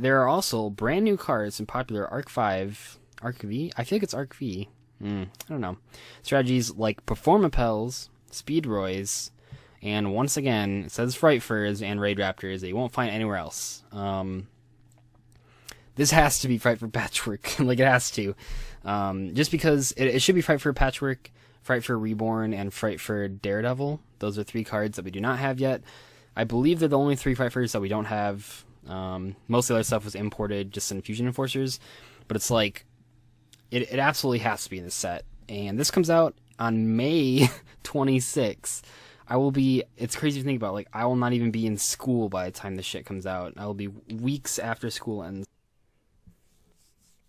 there are also brand new cards in popular Arc 5, Arc V? I feel like it's Arc V. I don't know. Strategies like Performapels, Speedroys, and once again, it says Frightfurs and Raid Raptors that you won't find anywhere else. This has to be Fright for Patchwork. Like, it has to. Just because it should be Fright for Patchwork, Fright for Reborn, and Fright for Daredevil. Those are 3 cards that we do not have yet. I believe they're the only 3 Frightfurs that we don't have. Most of the other stuff was imported just in Fusion Enforcers. But it's like, it absolutely has to be in this set. And this comes out on May 26th. It's crazy to think about, like, I will not even be in school by the time this shit comes out. I will be weeks after school ends.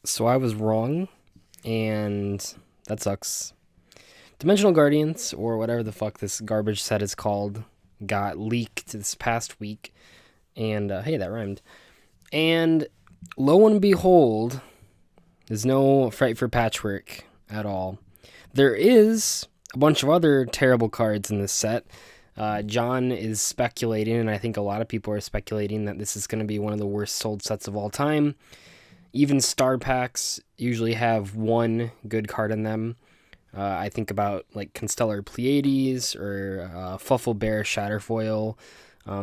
So I was wrong, and that sucks. Dimensional Guardians, or whatever the fuck this garbage set is called, got leaked this past week. And, hey, that rhymed. And lo and behold, there's no Fright for Patchwork at all. There is a bunch of other terrible cards in this set. John is speculating, and I think a lot of people are speculating, that this is going to be one of the worst sold sets of all time. Even star packs usually have one good card in them. I think about like Constellar Pleiades or Fluffal Bear Shatterfoil,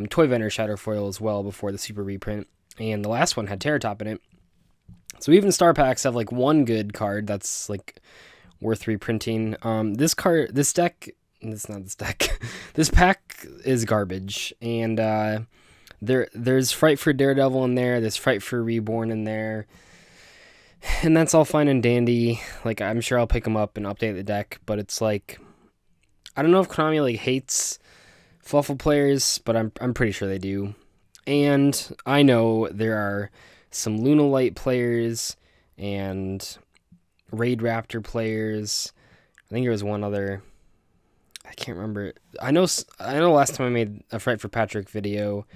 Toy Vendor Shatterfoil as well before the super reprint. And the last one had Terratop in it. So even star packs have like one good card that's like worth reprinting. This pack is garbage. And there's Fright for Daredevil in there. There's Fright for Reborn in there. And that's all fine and dandy. Like, I'm sure I'll pick them up and update the deck. But it's like, I don't know if Konami like hates Fluffal players, but I'm pretty sure they do. And I know there are some Lunalight players and Raid Raptor players. I think there was one other. I can't remember. I know last time I made a Fright for Patrick video,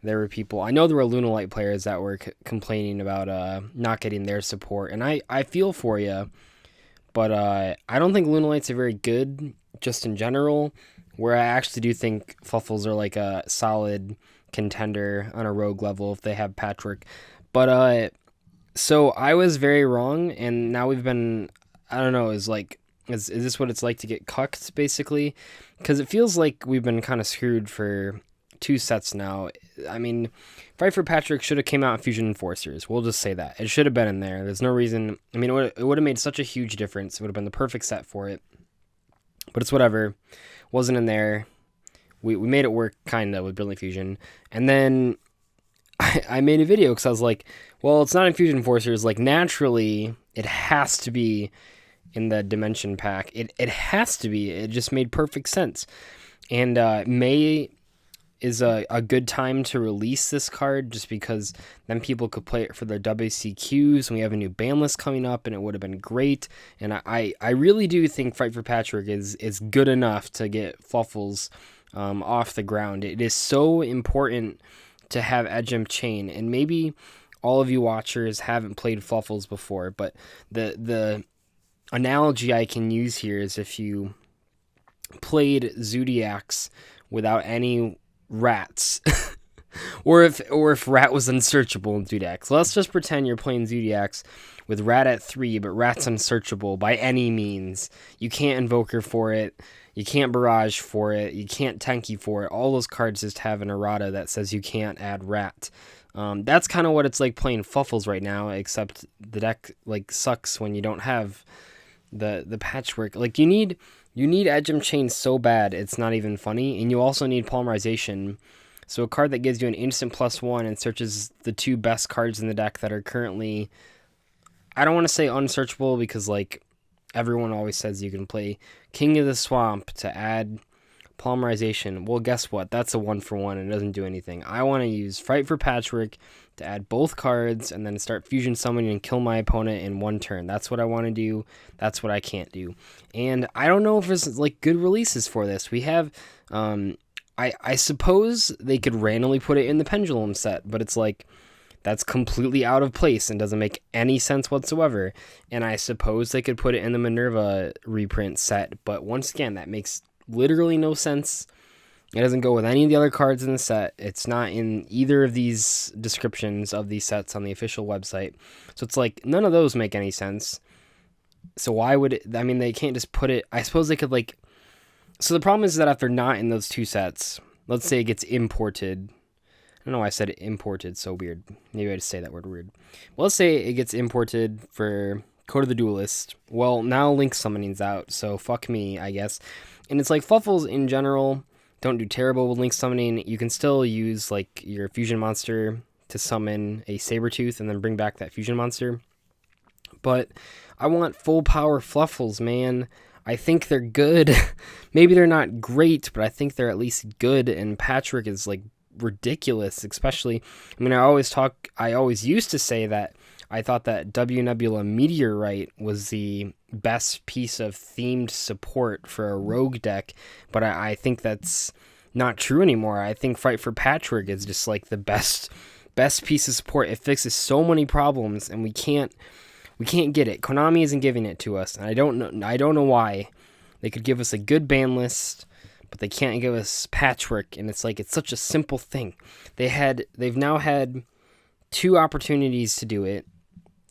there were people. I know there were Lunalight players that were complaining about not getting their support. And I feel for you. But I don't think Lunalights are very good just in general, where I actually do think Fluffals are like a solid contender on a rogue level if they have Patchwork. But so I was very wrong, and now we've been, I don't know, is this what it's like to get cucked, basically? Because it feels like we've been kind of screwed for 2 sets now. I mean, Fight for Patrick should have came out in Fusion Enforcers. We'll just say that. It should have been in there. There's no reason. I mean, it would have made such a huge difference. It would have been the perfect set for it. But it's whatever. Wasn't in there. We made it work, kind of, with Brilliant Fusion. And then I made a video because I was like, well, it's not in Fusion Enforcers. Like, naturally, it has to be in the Dimension pack. It has to be. It just made perfect sense. And May is a good time to release this card, just because then people could play it for their WCQs, and we have a new ban list coming up, and it would have been great. And I really do think Fight for Patchwork is good enough to get Fluffals off the ground. It is so important to have Edgem Chain, and maybe all of you watchers haven't played Fluffals before, but the analogy I can use here is if you played Zodiacs without any rats, or if rat was unsearchable in Zodiacs. Let's just pretend you're playing Zodiacs with rat at 3, but rat's unsearchable by any means. You can't Invoker for it, you can't Barrage for it, you can't Tenki for it. All those cards just have an errata that says you can't add rat. That's kind of what it's like playing Fluffals right now, except the deck like sucks when you don't have the patchwork. Like, you need Edgem Chain so bad it's not even funny, and you also need Polymerization. So a card that gives you an instant +1 and searches the 2 best cards in the deck that are currently, I don't want to say unsearchable, because like everyone always says you can play King of the Swamp to add Polymerization. Well, guess what? That's a 1-for-1 and it doesn't do anything. I want to use Fright for Patchwork to add both cards and then start fusion summoning and kill my opponent in 1 turn. That's what I want to do. That's what I can't do. And I don't know if there's like good releases for this. We have, I suppose they could randomly put it in the Pendulum set, but it's like, that's completely out of place and doesn't make any sense whatsoever. And I suppose they could put it in the Minerva reprint set, but once again, that makes literally no sense. It doesn't go with any of the other cards in the set. It's not in either of these descriptions of these sets on the official website. So it's like, none of those make any sense. So why would it, I mean, they can't just put it, I suppose they could like, so the problem is that if they're not in those two sets, let's say it gets imported. I don't know why I said imported, so weird. Maybe I just say that word weird. Well, let's say it gets imported for Code of the Duelist. Well, now Link Summoning's out, so fuck me, I guess. And it's like Fluffals in general don't do terrible with Link Summoning. You can still use like your fusion monster to summon a Sabretooth and then bring back that fusion monster. But I want full power Fluffals, man. I think they're good. Maybe they're not great, but I think they're at least good. And Patchwork is like ridiculous, especially. I mean, I always used to say that I thought that W Nebula Meteorite was the best piece of themed support for a rogue deck, but I think that's not true anymore. I think Fight for Patchwork is just like the best piece of support. It fixes so many problems, and we can't get it. Konami isn't giving it to us, and I don't know why. They could give us a good ban list, but they can't give us Patchwork, and it's like, it's such a simple thing. They've now had 2 opportunities to do it.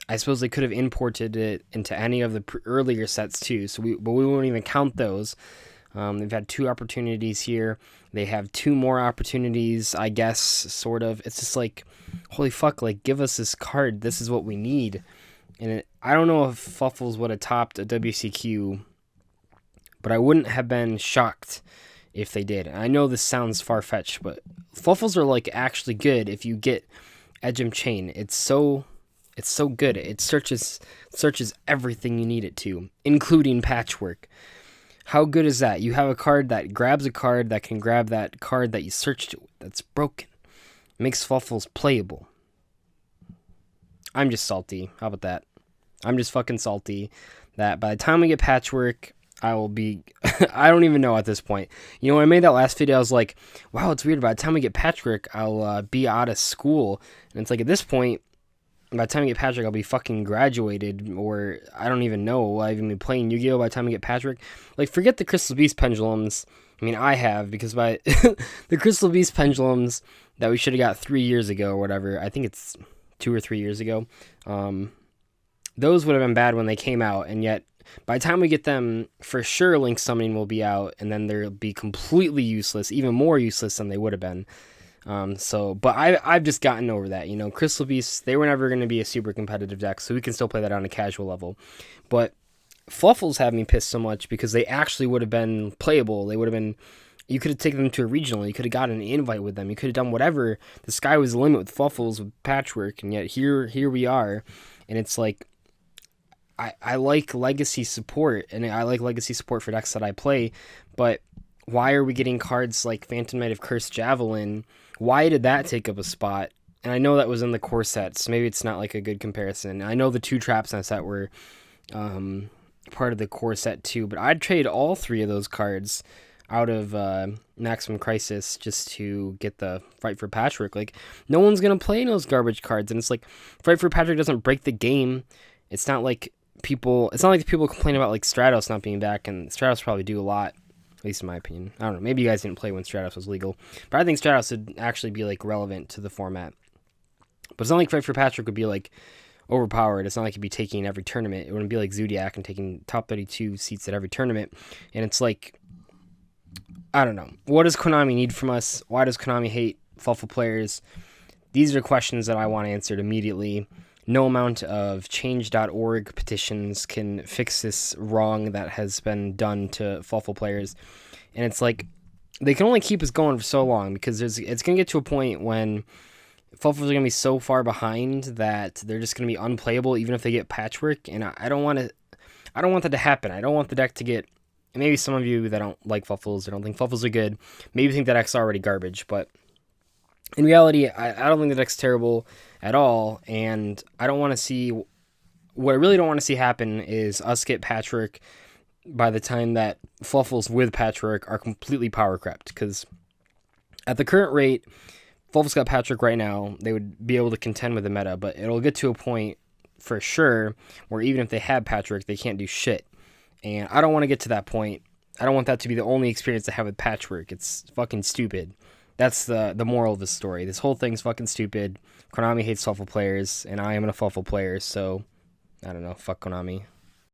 I suppose they could have imported it into any of the earlier sets too, but we won't even count those. They've had 2 opportunities here. They have 2 more opportunities, I guess, sort of. It's just like, holy fuck, like, give us this card. This is what we need. And I don't know if Fluffals would have topped a WCQ, but I wouldn't have been shocked if they did. And I know this sounds far-fetched, but Fluffals are like actually good if you get Edgem Chain. It's so good. It searches everything you need it to, including Patchwork. How good is that? You have a card that grabs a card that can grab that card that you searched it with that's broken. It makes Fluffals playable. I'm just salty. How about that? I'm just fucking salty that by the time we get Patchwork, I will be... I don't even know at this point. You know, when I made that last video, I was like, wow, it's weird. By the time we get Patchwork, I'll be out of school. And it's like, at this point, by the time I get Patchwork, I'll be fucking graduated, or I don't even know. Will I even be playing Yu-Gi-Oh! By the time I get Patchwork? Like, forget the Crystal Beast pendulums. I mean, I have, because by the Crystal Beast pendulums that we should have got 3 years ago or whatever, I think it's 2 or 3 years ago, those would have been bad when they came out, and yet by the time we get them, for sure Link Summoning will be out, and then they'll be completely useless, even more useless than they would have been. But I've just gotten over that. You know, Crystal Beasts, they were never going to be a super competitive deck, so we can still play that on a casual level. But Fluffals have me pissed so much because they actually would have been playable. They would have been... You could have taken them to a regional. You could have gotten an invite with them. You could have done whatever. The sky was the limit with Fluffals, with Patchwork, and yet here we are. And it's like, I like legacy support, and I like legacy support for decks that I play, but why are we getting cards like Phantom Knight of Cursed Javelin? Why did that take up a spot? And I know that was in the core sets. So maybe it's not like a good comparison. I know the 2 traps in that set were part of the core set too, but I'd trade all 3 of those cards out of Maximum Crisis just to get the Fight for Patchwork. Like, no one's going to play those garbage cards, and it's like, Fight for Patchwork doesn't break the game. It's not like people complain about like Stratos not being back, and Stratos probably do a lot, at least in my opinion. I don't know, maybe you guys didn't play when Stratos was legal, but I think Stratos would actually be like relevant to the format. But it's not like Fight for Patchwork would be like overpowered. It's not like you'd be taking every tournament. It wouldn't be like Zodiac and taking top 32 seats at every tournament. And it's like, I don't know, what does Konami need from us? Why does Konami hate Fluffal players? These are questions that I want answered immediately. No amount of change.org petitions can fix this wrong that has been done to Fluffal players. And it's like, they can only keep us going for so long, because it's going to get to a point when Fluffals are going to be so far behind that they're just going to be unplayable even if they get Patchwork. And I don't want that to happen. I don't want the deck to get... Maybe some of you that don't like Fluffals or don't think Fluffals are good, maybe think that deck's already garbage, but in reality, I don't think the deck's terrible at all, and I don't want to see... What I really don't want to see happen is us get Patchwork by the time that Fluffals with Patchwork are completely power crept, because at the current rate, Fluffals got Patchwork right now, they would be able to contend with the meta, but it'll get to a point, for sure, where even if they have Patchwork, they can't do shit. And I don't want to get to that point. I don't want that to be the only experience I have with Patchwork. It's fucking stupid. That's the moral of the story. This whole thing's fucking stupid. Konami hates Fluffal players, and I am a Fluffal player, so I don't know. Fuck Konami.